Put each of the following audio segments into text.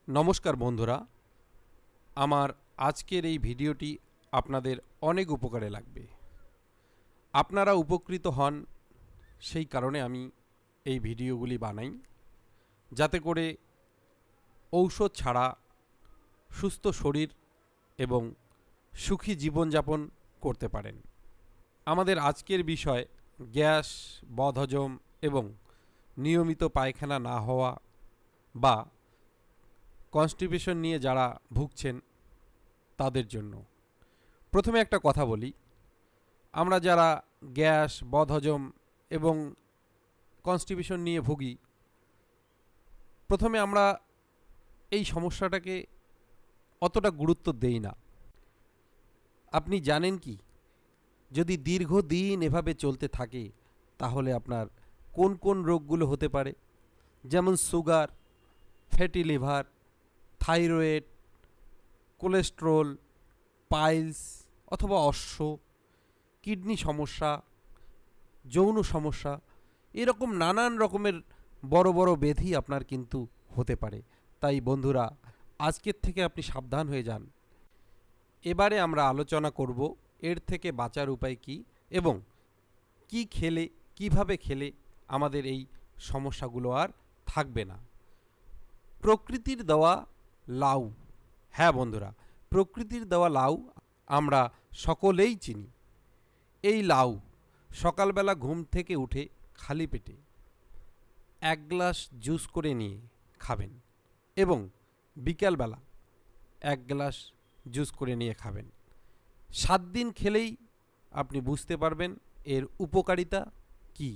নমস্কার বন্ধুরা, আমার আজকের এই ভিডিওটি আপনাদের অনেক উপকারে লাগবে। আপনারা উপকৃত হন সেই কারণে আমি এই ভিডিওগুলি বানাই, যাতে করে ঔষধ ছাড়া সুস্থ শরীর এবং সুখী জীবনযাপন করতে পারেন। আমাদের আজকের বিষয় গ্যাস, বদহজম এবং নিয়মিত পায়খানা না হওয়া বা কনস্টিপেশন নিয়ে যারা ভুগছেন তাদের জন্য। প্রথমে একটা কথা বলি, আমরা যারা গ্যাস, বদহজম এবং কনস্টিপেশন নিয়ে ভুগি, প্রথমে আমরা এই সমস্যাটাকে অতটা গুরুত্ব দেই না। আপনি জানেন কি, যদি দীর্ঘদিন এভাবে চলতে থাকে তাহলে আপনার কোন কোন রোগগুলো হতে পারে, যেমন sugar, fatty liver, thyroid, cholesterol, piles অথবা অশ্ব, কিডনি সমস্যা, যৌন সমস্যা, এরকম নানান রকমের বড় বড় ব্যাধি আপনার কিন্তু হতে পারে। তাই বন্ধুরা, আজকের থেকে আপনি সাবধান হয়ে যান। এবারে আমরা আলোচনা করব এর থেকে বাঁচার উপায় কী এবং কি খেলে, কিভাবে খেলে আমাদের এই সমস্যাগুলো আর থাকবে না। প্রকৃতির দেওয়া লাউ, হ্যাঁ বন্ধুরা, প্রকৃতির দেওয়া লাউ আমরা সকলেই চিনি। এই লাউ সকালবেলা ঘুম থেকে উঠে খালি পেটে 1 গ্লাস জুস করে নিয়ে খাবেন এবং বিকালবেলা 1 গ্লাস জুস করে নিয়ে খাবেন। 7 দিন খেলেই আপনি বুঝতে পারবেন এর উপকারিতা কী।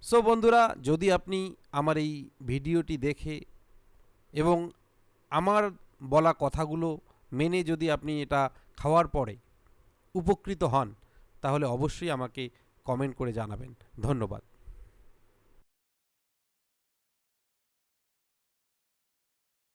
সো বন্ধুরা, যদি আপনি আমার এই ভিডিওটি দেখে এবং আমার বলা কথাগুলো মেনে যদি আপনি এটা খাওয়ার পরে উপকৃত হন, তাহলে অবশ্যই আমাকে কমেন্ট করে জানাবেন। ধন্যবাদ।